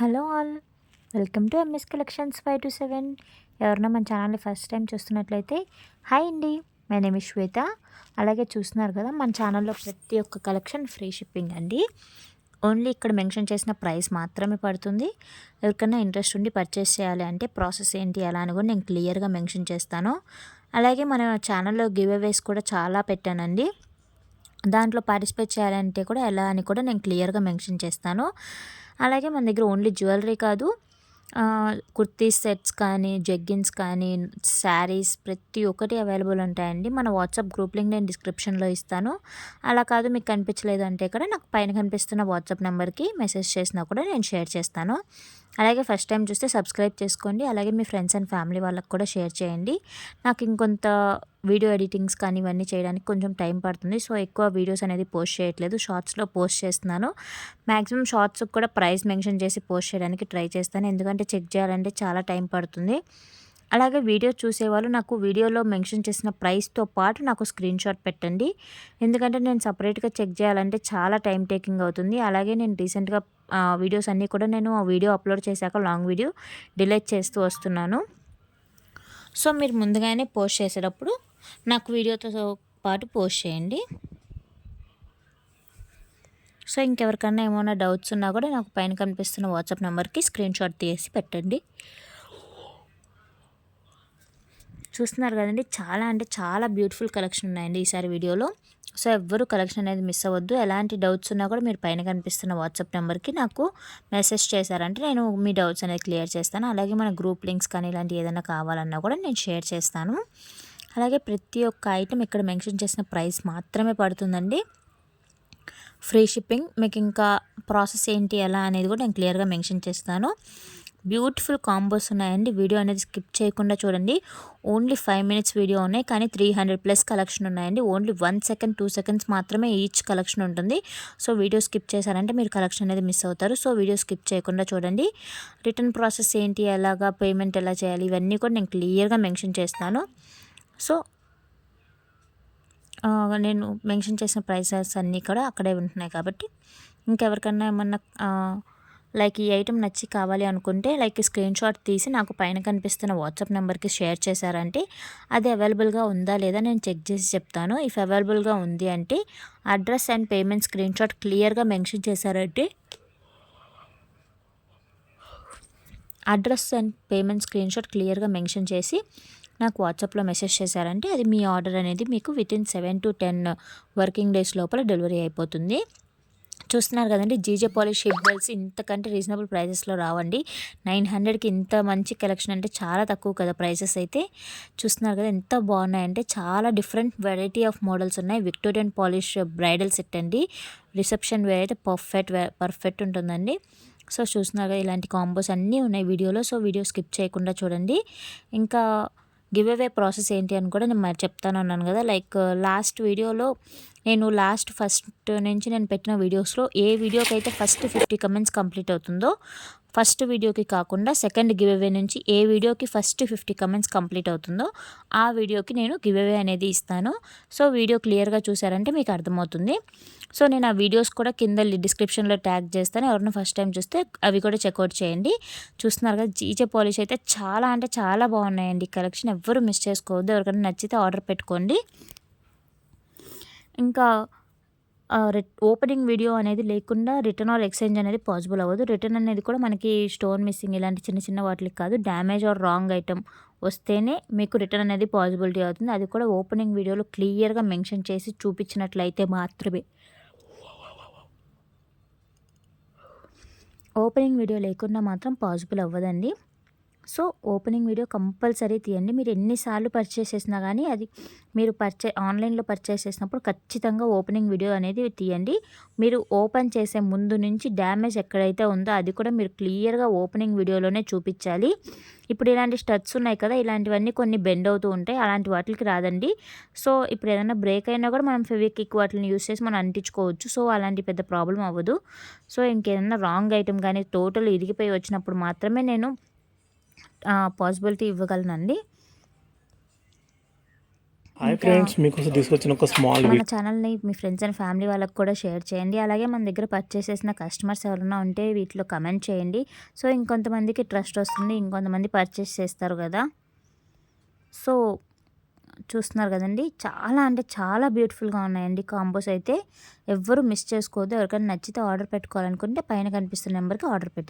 Hello all, welcome to MS collections 527. ఎవరైనా మన ఛానల్ని ఫస్ట్ టైం చూస్తున్నట్లయితే హాయ్ అండి, మై నేమ్ ఇస్ శ్వేత. అలాగే చూస్తున్నారు కదా, మన ఛానల్లో ప్రతి ఒక్క కలెక్షన్ ఫ్రీ షిప్పింగ్ అండి. ఓన్లీ ఇక్కడ మెన్షన్ చేసిన ప్రైస్ మాత్రమే పడుతుంది. ఎవరికైనా ఇంట్రెస్ట్ ఉండి పర్చేస్ చేయాలి అంటే ప్రాసెస్ ఏంటి ఎలా అని కూడా నేను క్లియర్గా మెన్షన్ చేస్తాను. అలాగే మన ఛానల్లో గివ్ అవేస్ కూడా చాలా పెట్టానండి. దాంట్లో పార్టిసిపేట్ చేయాలంటే కూడా ఎలా అని కూడా నేను క్లియర్గా మెన్షన్ చేస్తాను. అలాగే మన దగ్గర ఓన్లీ జ్యువెలరీ కాదు, కుర్తీస్ సెట్స్ కానీ, జెగ్గిన్స్ కానీ, శారీస్ ప్రతి ఒక్కటి అవైలబుల్ ఉంటాయండి. మన వాట్సాప్ గ్రూప్ లింక్ నేను డిస్క్రిప్షన్లో ఇస్తాను. అలా కాదు మీకు కనిపించలేదు అంటే కూడా నాకు పైన కనిపిస్తున్న వాట్సాప్ నెంబర్కి మెసేజ్ చేసినా కూడా నేను షేర్ చేస్తాను. అలాగే ఫస్ట్ టైం చూస్తే సబ్స్క్రైబ్ చేసుకోండి. అలాగే మీ ఫ్రెండ్స్ అండ్ ఫ్యామిలీ వాళ్ళకి కూడా షేర్ చేయండి. నాకు ఇంకొంత వీడియో ఎడిటింగ్స్ కానీ ఇవన్నీ చేయడానికి కొంచెం టైం పడుతుంది. సో ఎక్కువ వీడియోస్ అనేది పోస్ట్ చేయట్లేదు, షార్ట్స్లో పోస్ట్ చేస్తున్నాను. మ్యాక్సిమం షార్ట్స్కి కూడా ప్రైస్ మెన్షన్ చేసి పోస్ట్ చేయడానికి ట్రై చేస్తాను, ఎందుకంటే చెక్ చేయాలంటే చాలా టైం పడుతుంది. అలాగే వీడియో చూసేవాళ్ళు నాకు వీడియోలో మెన్షన్ చేసిన ప్రైస్తో పాటు నాకు స్క్రీన్ షాట్ పెట్టండి, ఎందుకంటే నేను సపరేట్గా చెక్ చేయాలంటే చాలా టైం టేకింగ్ అవుతుంది. అలాగే నేను రీసెంట్గా వీడియోస్ అన్నీ కూడా నేను ఆ వీడియో అప్లోడ్ చేశాక లాంగ్ వీడియో డిలీట్ చేస్తూ వస్తున్నాను. సో మీరు ముందుగానే పోస్ట్ చేసేటప్పుడు నాకు వీడియోతో పాటు పోస్ట్ చేయండి. సో ఇంకెవరికన్నా ఏమైనా డౌట్స్ ఉన్నా కూడా నాకు పైన కనిపిస్తున్న వాట్సాప్ నెంబర్కి స్క్రీన్ షాట్ తీసి పెట్టండి. చూస్తున్నారు కదండి, చాలా అంటే చాలా బ్యూటిఫుల్ కలెక్షన్ ఉన్నాయండి ఈసారి వీడియోలో. సో ఎవ్వరూ కలెక్షన్ అనేది మిస్ అవ్వద్దు. ఎలాంటి డౌట్స్ ఉన్నా కూడా మీరు పైన కనిపిస్తున్న వాట్సాప్ నెంబర్కి నాకు మెసేజ్ చేశారంటే నేను మీ డౌట్స్ అనేది క్లియర్ చేస్తాను. అలాగే మన గ్రూప్ లింక్స్ కానీ ఇలాంటి ఏదైనా కావాలన్నా కూడా నేను షేర్ చేస్తాను. అలాగే ప్రతి ఒక్క ఐటెం ఇక్కడ మెన్షన్ చేసిన ప్రైస్ మాత్రమే పడుతుందండి. Free shipping. మీకు ఇంకా ప్రాసెస్ ఏంటి ఎలా అనేది కూడా నేను క్లియర్గా మెన్షన్ చేస్తాను. బ్యూటిఫుల్ కాంబోస్ ఉన్నాయండి. వీడియో అనేది స్కిప్ చేయకుండా చూడండి. ఓన్లీ 5 minutes వీడియో ఉన్నాయి, కానీ 300+ కలెక్షన్ ఉన్నాయండి. ఓన్లీ 1 second 2 seconds మాత్రమే ఈచ్ కలెక్షన్ ఉంటుంది. సో వీడియో స్కిప్ చేశారంటే మీరు కలెక్షన్ అనేది మిస్ అవుతారు. సో వీడియో స్కిప్ చేయకుండా చూడండి. రిటర్న్ ప్రాసెస్ ఏంటి, ఎలాగా పేమెంట్ ఎలా చేయాలి, ఇవన్నీ కూడా నేను క్లియర్గా మెన్షన్ చేస్తాను. సో నేను మెన్షన్ చేసిన ప్రైసెస్ అన్నీ కూడా అక్కడే ఉంటున్నాయి కాబట్టి ఇంకెవరికన్నా ఏమన్నా లైక్ ఈ ఐటెం నచ్చి కావాలి అనుకుంటే లైక్ స్క్రీన్ షాట్ తీసి నాకు పైన కనిపిస్తున్న వాట్సాప్ నెంబర్కి షేర్ చేశారంటే అది అవైలబుల్గా ఉందా లేదా నేను చెక్ చేసి చెప్తాను. ఇఫ్ అవైలబుల్గా ఉంది అంటే address and payment screen shot క్లియర్గా మెన్షన్ చేశారంటే address and payment screen shot క్లియర్గా మెన్షన్ చేసి నాకు వాట్సాప్లో మెసేజ్ చేశారంటే అది మీ ఆర్డర్ అనేది మీకు వితిన్ 7 to 10 వర్కింగ్ డేస్ లోపల డెలివరీ అయిపోతుంది. చూస్తున్నారు కదండి, జీజే పాలిష్ హిప్ బెల్ట్స్ ఇంతకంటే రీజనబుల్ ప్రైజెస్లో రావండి. 900కి ఇంత మంచి కలెక్షన్ అంటే చాలా తక్కువ కదా ప్రైసెస్ అయితే. చూస్తున్నారు కదా ఎంత బాగున్నాయంటే, చాలా డిఫరెంట్ వెరైటీ ఆఫ్ మోడల్స్ ఉన్నాయి. విక్టోరియన్ పాలిష్ బ్రైడల్ సెట్ అండి. రిసెప్షన్ వేర్ అయితే పర్ఫెక్ట్ ఉంటుందండి. సో చూస్తున్నారు కదా, ఇలాంటి కాంబోస్ అన్నీ ఉన్నాయి వీడియోలో. సో వీడియో స్కిప్ చేయకుండా చూడండి. ఇంకా గివ్ అవే ప్రాసెస్ ఏంటి అని కూడా నేను మరి చెప్తాను అన్నాను కదా. లైక్ లాస్ట్ వీడియోలో నేను ఫస్ట్ నుంచి నేను పెట్టిన వీడియోస్లో ఏ వీడియోకి అయితే ఫస్ట్ 50 comments కంప్లీట్ అవుతుందో, ఫస్ట్ వీడియోకి కాకుండా సెకండ్ గివ్ అవే నుంచి ఏ వీడియోకి ఫస్ట్ 50 comments కంప్లీట్ అవుతుందో ఆ వీడియోకి నేను గివ్ అవే అనేది ఇస్తాను. సో వీడియో క్లియర్గా చూసారంటే మీకు అర్థమవుతుంది. సో నేను ఆ వీడియోస్ కూడా కింద డిస్క్రిప్షన్లో ట్యాగ్ చేస్తాను. ఎవరైనా ఫస్ట్ టైం చూస్తే అవి కూడా చెక్అవుట్ చేయండి. చూస్తున్నారు కదా, జీజే పాలిష్ అయితే చాలా అంటే చాలా బాగున్నాయండి. కలెక్షన్ ఎవ్వరూ మిస్ చేసుకోవద్దు. ఎవరికైనా నచ్చితే ఆర్డర్ పెట్టుకోండి. ఇంకా ఓపెనింగ్ వీడియో అనేది లేకుండా రిటర్న్ ఆర్ ఎక్స్చేంజ్ అనేది పాసిబుల్ అవ్వదు. రిటర్న్ అనేది కూడా మనకి స్టోన్ మిస్సింగ్ ఇలాంటి చిన్న చిన్న వాటికి కాదు, డ్యామేజ్ ఆర్ రాంగ్ ఐటమ్ వస్తేనే మీకు రిటర్న్ అనేది పాసిబిలిటీ అవుతుంది. అది కూడా ఓపెనింగ్ వీడియోలో క్లియర్గా మెన్షన్ చేసి చూపించినట్లయితే మాత్రమే. ఓపెనింగ్ వీడియో లేకుండా మాత్రం పాసిబుల్ అవ్వదండి. సో ఓపెనింగ్ వీడియో కంపల్సరీ తీయండి. మీరు ఎన్నిసార్లు పర్చేస్ చేసినా కానీ అది మీరు ఆన్లైన్లో పర్చేస్ చేసినప్పుడు ఖచ్చితంగా ఓపెనింగ్ వీడియో అనేది తీయండి. మీరు ఓపెన్ చేసే ముందు నుంచి డ్యామేజ్ ఎక్కడైతే ఉందో అది కూడా మీరు క్లియర్గా ఓపెనింగ్ వీడియోలోనే చూపించాలి. ఇప్పుడు ఇలాంటి స్టడ్స్ ఉన్నాయి కదా, ఇలాంటివన్నీ కొన్ని బెండ్ అవుతూ ఉంటాయి, అలాంటి వాటికి రాదండి. సో ఇప్పుడు ఏదైనా బ్రేక్ అయినా కూడా మనం ఫెవిక్విక్ వాటిని యూస్ చేసి మనం అంటించుకోవచ్చు. సో అలాంటి పెద్ద ప్రాబ్లం అవ్వదు. సో ఇంకేదైనా రాంగ్ ఐటమ్ కానీ టోటల్ ఇరిగిపోయి వచ్చినప్పుడు మాత్రమే నేను పాసిబిలిటీ ఇవ్వగలనండి. హాయ్ ఇంకా ఫ్రెండ్స్, మీకోసం తీసుకొచ్చిన ఒక స్మాల్ మన ఛానల్ని మీ ఫ్రెండ్స్ అండ్ ఫ్యామిలీ వాళ్ళకి కూడా షేర్ చేయండి. అలాగే మన దగ్గర పర్చేస్ చేసిన కస్టమర్స్ ఎవరైనా ఉంటే వీటిలో కమెంట్ చేయండి. సో ఇంకొంతమందికి ట్రస్ట్ వస్తుంది, ఇంకొంతమంది పర్చేస్ చేస్తారు కదా. సో చూస్తున్నారు కదండి, చాలా అంటే చాలా బ్యూటిఫుల్గా ఉన్నాయండి కాంబోస్ అయితే. ఎవ్వరూ మిస్ చేసుకోవద్దు. ఎవరికైనా నచ్చితే ఆర్డర్ పెట్టుకోవాలనుకుంటే పైన కనిపిస్తున్న నెంబర్కి ఆర్డర్ పెట్టండి.